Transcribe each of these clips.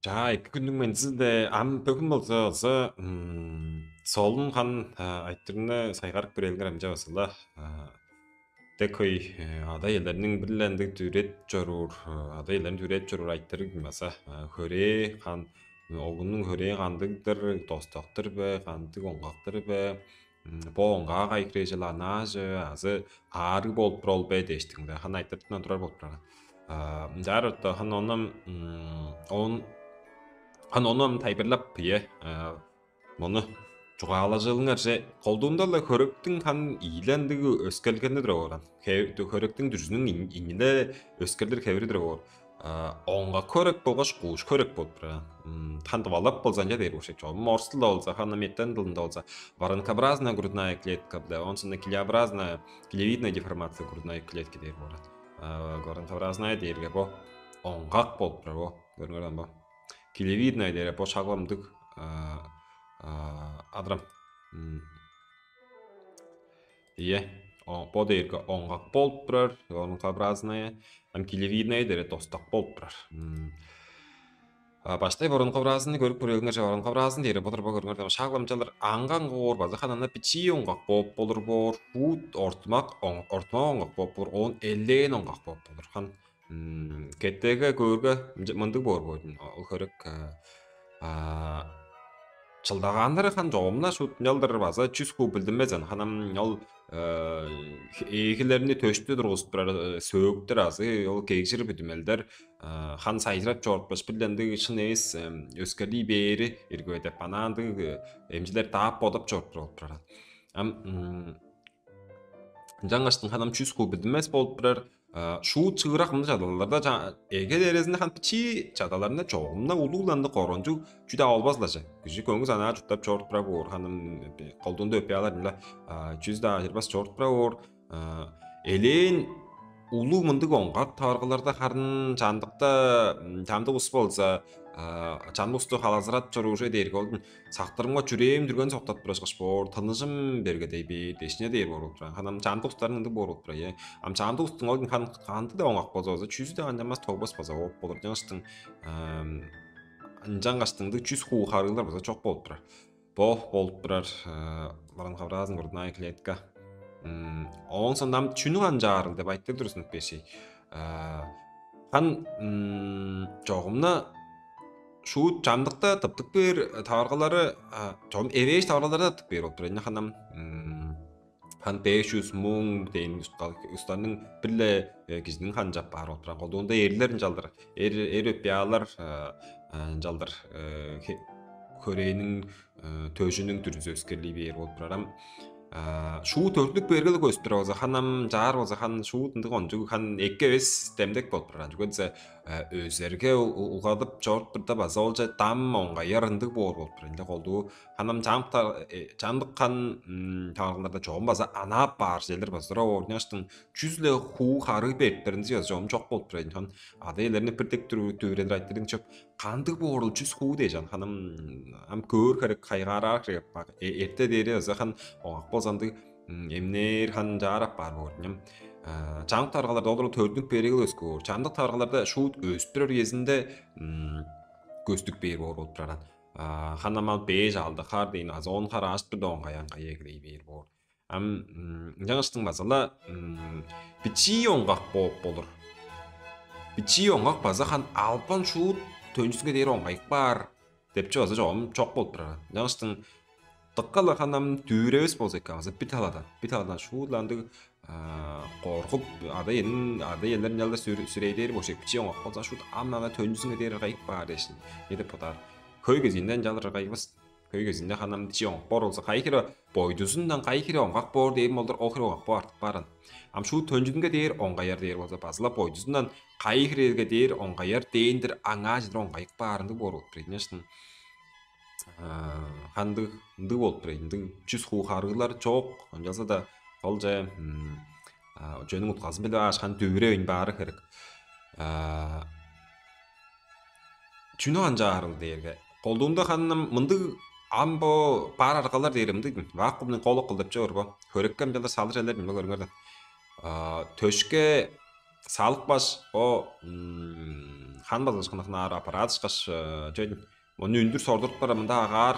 За 2 күндүн мензилде ам бөгүн болсо солун хан айтырына сайгарык бирелгер амжа басыла. Декой ада елдерinin birillendik türet jorur, ada елдерин türet jorur aytыры bilmasa. Höre хан ogunun höre kandıgdır, dostoktur be, kandıg ongaktır be. Bo ongağa gaykrejelar najı, azı ağrı bol prol be deştiğinde. Han aytırtından durar bol pragan. Jarıtta han on Hanonam tayberlap piye. Moну жугаалажылыңар же колдуумдалла көрөктүң хан ийлендиги өскөлгенде дөрөгөн. Көрөктүң дүрүнүн иңинде өскөлдөр кебири дөрөгөр. Онга көрөк болгош кууш көрөк болуп тура. Тандыбалап болсанжа дейр ошек жоо. Морстылда болса, ханаметтен дылында болса, воронкообразная грудная клетка, да, онсында килеобразная, килевидная деформация грудной клетки дейр болот. Воронкообразная дейрге бо оңгак болуп тура бо. Көрүнгөрдөн бо. Килевидная дейре бо шагламдык адрам. Ие, по дейрге оңгак болуп турар, воронкообразная, килевидная дейре досток болуп турар. Баштай воронкообразны көрүп көрөгүңөр же воронкообразны дейре ботурба көрүңөр шагламжалар аңган гоор базы ханана пичи оңгак болуп бор, фут ортмак оңгак болуп, он элден оңгак болуп хан кеттеге көргө мындык бор бойдун ол көрөк чылдагандар хан жоомна шут жалдар база 100 куб билдимезен ханам ол эгилерини төштү тургузуп турар сөөктөр азы ол кегжир бүтүмелдер хан сайжырап жортпош билдендиги шын эс өскөли бери иргөдеп ананды эмжилер таап бодоп жортуп турат жаңаштын ханам 100 куб билдимес болуп турар шу чыгырак мындай жадаларда эге дерезинде хан пичи жадаларында жоомна улууланды коронжу жүдө албазлажа күжү көңүз ана жуттап чорт бравор ханым колдунда өпө алар мила 100 да жырбас чорт бравор элен улуу мындык оңгак таргыларда харын жандыкта жамдык ус болса жандыкту халазырат чоруже дейрге олдун сактырымга жүрөм дүргөн соктоп турашкыш бор тынышым берге дейби дешине дейр болуп тура ханам жандыктарын ынды болуп тура е ам жандыктын олдун канды да оңак болсо 100 да анжамас тогбос болсо оп болор жаңыштын жаңгаштыңды 100 хуу харылар болсо чок болуп турар болуп турар воронкообразный грудная клетка оңсондам чүнүган жаарыл деп айтты дурусун беши хан жогумна шу жамдыкта тыптык бир таваргалары жогум эвеш таваргаларда тыптык бир болуп турат ханам хан 500 муң дейин устарның билле кишинин хан жап бар болуп турат колдуунда эрлер жалдар эр өпиялар жалдар көрөөнүн төжүнүн түрүзө өскөрли бер болуп турарам шу төртлүк бергел көзүп турабыз ханам жаар болсо хан шу тындык онжугу хан экке эбес демдек болуп турган жүгөнсе өзерге угадып жорт турда база олжа дам оңгайар ындык болуп турат колдуу ханам жамдык хан тааргыларда жоом база ана бар жерлер базара орняштын жүзле хуу хары берттеринде жоом жок болуп турат хан ада элерини бирдек түрүрөдүр айттырын чөп кандык боорул 100 хуу дейжан ханам ам көөр керек кайгараар керек эрте дере хан оңак болсанды эмнер хан жаарап бар болдум жамдык таргаларда олор төрдүк берегил өскөр жамдык таргаларда шут өсүп турар кезинде көстүк бер болуп турат ханамал беж алды кар дейин аз 10 кар ашты да оңгаянга эгилей бер бор жаңыштың базала пичи оңгак болур пичи оңгак база хан алпан шут төнүсүнгө дейер оңгайык бар деп жозо жоом чок болуп турат жаңыштың тыккала ханам дүүребес болсо эккаңыз биталадан шууланды коркуп ада елдерин жалда сүрейдер бошек пичи оңгак болсо шут амнана төнүсүнгө дейер кайык бар дешин деп потар көй кезинден жалыр кайыбыз көй кезинде ханам пичи оңгак бор болсо кайкыра бойдусундан кайкыра оңгак бор дейм болдур охир оңгак бор артык барын ам шу төнжүнгө дейер оңгаяр дейер болсо базыла бойдусундан кайкырерге дейер оңгаяр дейиндир аңа жыдыр оңгайык барынды болуп турат ханды болуп турат 100 хуу харылар жок жалса да ол же жөнүң уткалсын биле ашкан дүүрөйүн баары керек чүнүган жаарыл дейерге колдуунда ханым мындык амбо бар аргалар дейремди вакуумдун колу кыл деп жорбо көрөккем жалда салыр элер биле көрүңөрдө төшкө Sağlık baş o han bazışkınlıqnar aparat çıkış jön onu ündür sordurup baramında agar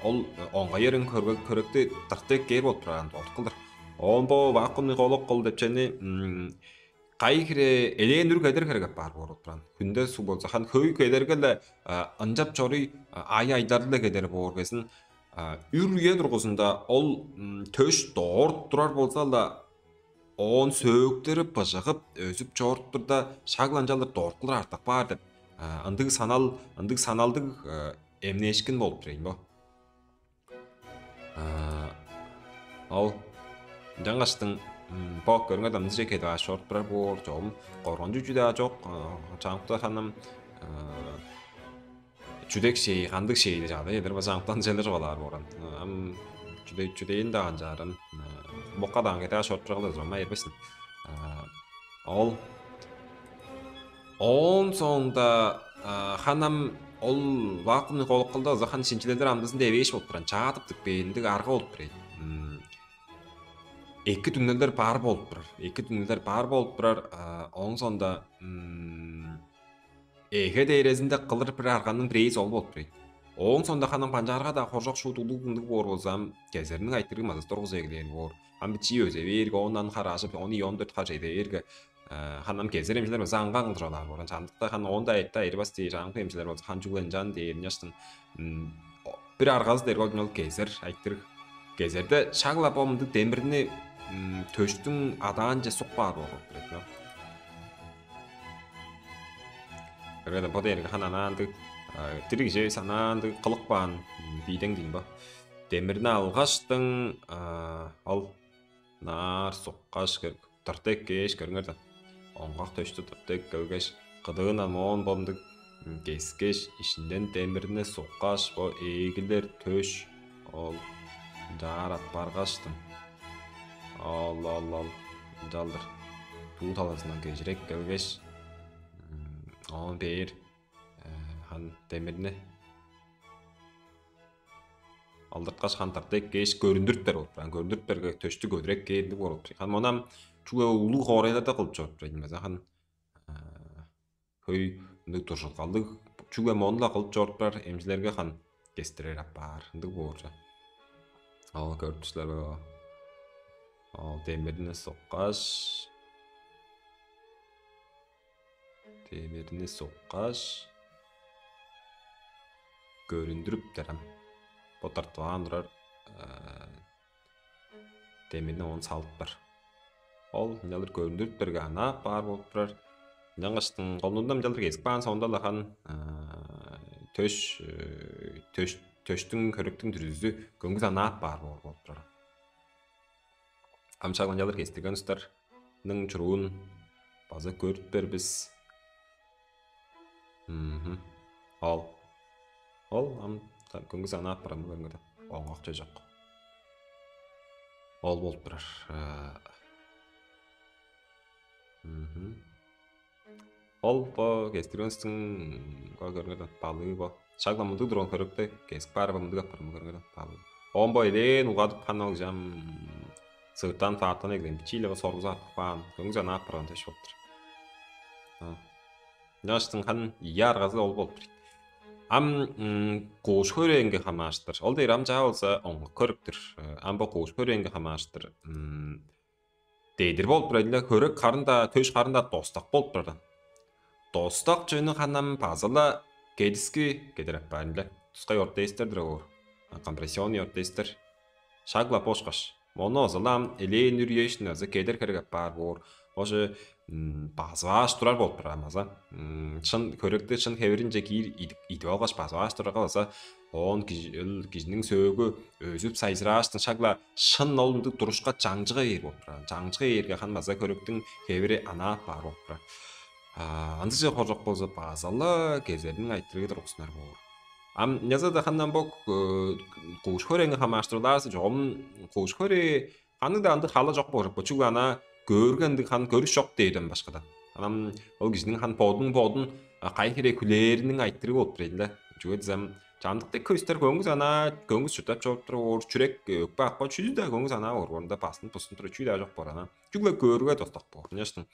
ol onga yerin körökte tartek geyip oturan otqıldır. On bo vakumni qoluk qol dep çeni qayhire elendür keder kergep bar bor oturan. Günde su bolsa han köy kedergele anjap çory ay aydarlı keder bor besin. Ürüye durgusunda ol töş doğurt durar bolsa da on sööктөрүп бажыгып өзүп чоорттурда шагыланжалар доркулар артак бар деп ындык саналдык эмнешкин болуп турейин бо ал жаңгаштын бок көрүнгө адамды жеке да шорт бар бор жом коронжу жүдө жок чаңкта ханым жүдек шей кандык шейди жагда эдер бажаңктан желер балар боран ам жүдейин даган жарым бокка кете шорт жагда зома эрбесин ал он соңда ханам ол вакуумный колук кылды захан шинчилер амдысын дебеш болуп туран чаатыптык бээндик арга болуп турат эки түннөлөр бар болуп турар оң сонда эге дейресинде кылыр бир арганын бирейи сол болуп турат оң сонда ханам панжарга да хоржок шуудулугундук бор болсам кезеринин айтыры мазас торгуз эгилер бор ам бичи өзө берге ондан карашып 14 каржайда эрге ханам кезер эмчилер болсо аңган кылдыралар боран чандыкта хан онда айтта эрбас дей жаңкы эмчилер болсо хан жугленжан дейин яштын бир аргасы дергол жол кезер айтыр кезерде шагла бомду демирни төштүн адаан же сукпаар болуп турат 그래도 보대니까 하나나한테 드리기 санаанды кылыкпаан бийден дейін ба. Демирни алгаштың ал нар суккаш тартек кеш көрүңөрдө. Оңгак төштү тартек көгеш кыдыгынан моон бомдук кескеш ишинден демирни суккаш бо эгилер төш ол жарат баргаштым. Ал жалдыр. Туу таласынан кежирек көгеш он бер хан демирни алдырткаш хан тартек кеш көрүндүртпер болуп турат. Көрүндүртперге төштү көбүрөөк кээрлик болуп турат. Хан монам чуга улуу хоорайларда кылып чыгып турат. Меза хан көй ндык туршулкалдык чуга монла кылып чыгып турар. Эмчилерге хан кестирер апар. Ндык болчу. Ал көрүптүлөр. Ал демирни соккаш Демирни соккаш көрүндүрүп терем. Потартуан турар. Демирни он салып бар. Ол жалыр көрүндүрүп берге ана бар болуп турар. Жаңгаштын колундан жалыр кесип баан сонда да хан төштүн көрөктүн түрүзү көңүз ана бар болуп турар. Амчаган жалыр кестирген устарның чуруун база көрүп бербиз. Ал ам көңүз ана апарам көргөндө оңгак жок. Ол болуп турар. Ол по кестиргенстин көргөндө балыгы бо. Шагламынды турган көрөктө кесип барып мындык апарам көргөндө балыгы. Он бо элен угадып канал жам сырттан фаатан эглем бичилеге соргузат пан көңүз ана апарам теш болуптур. Яштың хан яргазы ол болуп турат. Ам кош көрөнгө хамаштыр. Ол дейр ам жаа болсо оңго көрүктүр. Ам бо кош көрөнгө хамаштыр. Дейдир болуп турат. Көрөк карында, төш карында достак болуп турат. Достак жөнү ханам пазала кедиски кедереп барында. Тускай ортейстердир оор. Компрессион ортейстер. Шагла пошкаш. Моно залам элен үрүешин азы кедер керек бар бор. Ошо базааш турар болуп турамаза. Чын көрөктө чын хеберинже кийир идип алгаш базааш турар калса, он кишинин сөөгү өзүп сайзыраштын шагла шын олундук турушка жаңжыга ээр болуп турат. Жаңжыга ээрге хан база көрөктүн хебери ана бар болуп турат. Андыжы хоржок болсо базалы кезердин айтырыгы тургусунар боор. Ам язада хандан бок куш көрөнгө хамаштырыларсы жом куш көрө ханында анды хала жок болуп чуга ана көргөндү хан көрүш жок дейден башкада. Анам ол кишинин хан бодун кайхире күлээринин айтырыгы болуп турат эле. Чуга десем жандыкта көстөр көңүз ана көңүз чутап чоп туруп чүрек өкпө акпа чүйдү да көңүз ана оргонда басын пустун туруп чүйдү жок бар ана. Чуга көргө досток боор. Няштын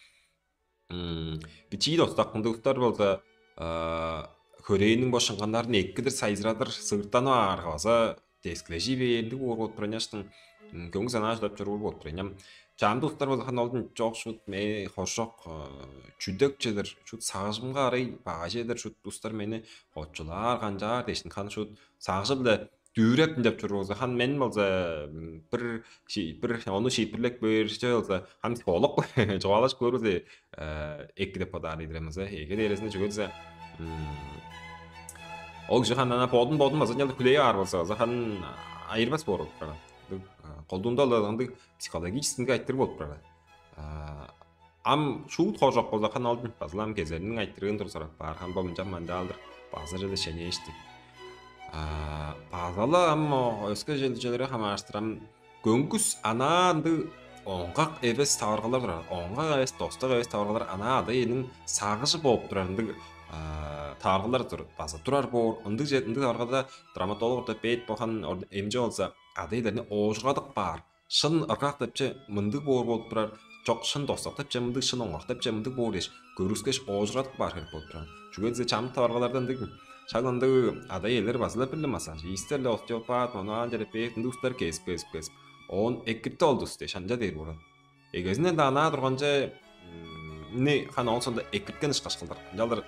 Бичи достаққындықтар болса, көрейінің бошынғандарын еккідір сайзырадыр сығыртану арғаза дескілежі бейінді орғыт бұраняштың көңі сана ждап жүру орғыт бұраням. Чамды ұқтар болса қан олдың жоқ шут мей қоршоқ чүдік жедір, шут сағыжымға арай баға жедір, шут ұстар мені отчылар қанжар дештін қан шут сағыжылды дүйреп деп жүру болса хан мен болса бір оны шипірлік бір болса хан психолог жоғалаш көрузе екі деп подар идіреміз еге дересінде жүгелсе ол кіші хан ана бодын база нелді күлей ар болса хан айырбас болып тұрады қолдуында олағанды психологическінге айттыр болып тұрады ам шуыт қожақ болса хан алдын базылам кезерінің айттырығын тұрсарақ бар хан болын жаманды алдыр базы жеді шәне ешті базалы аммо өске желдері хамаштырам көңкүс ананды оңғақ эвес таварғалар тұрады оңғақ эвес достық эвес таварғалар ана ады енің сағыжы болып тұрарынды таварғалар тұр базы тұрар бор ынды таварғада драматолог ортопед бохан эмже болса ады елеріне оғыдық бар шын ырқақ депче мындық бор болып тұрар жоқ шын достық депче мындық шын оңғақ депче мындық бор еш көріскеш оғыдық бар керек болып тұрады жүгензе чамы таварғалардан дегім шағынды ада елер басылы білі массаж истерлі остеопат монуан терапевт ынды ұстар кесіп он эккитті олды үсте шанжа дейір бұрын егезінен да ана тұрғанша не хан ол сонда эккиткен ішқаш қылдар жалдар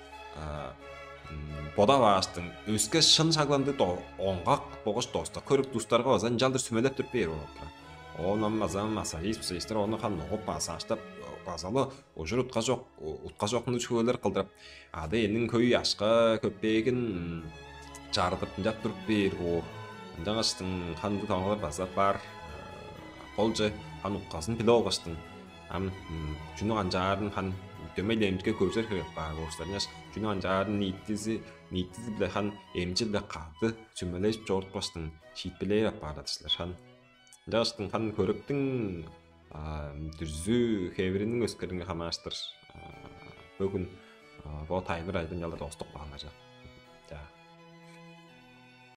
бода баштың өске шын шағыланды оңғақ боғыш доста көрік тұстарға озан жалдар сүмелеп түріп бейір олапты оны мазан массажист оны хан оғып массаждап базалы ожыр ұтқа жоқны чөйлер қылдырып ады енің көй ашқа көппегін жарытып жап тұрып бейір жаңаштың ханды таңғалар базар бар қолжы хан ұққасын пілі олғаштың жүні ғанжарын хан төмейлі емдіке көпсер керек бар орыстарын жүні ғанжарын ниеттізі біле хан емжі біле қады сүмелес жорт баштың шийтпілер апарадысылар хан жаңаштың хан көріктің дүрзі хевірінің өскеріңе хамаштыр бүгін бұл тайныр айдың ялда достық бағына жа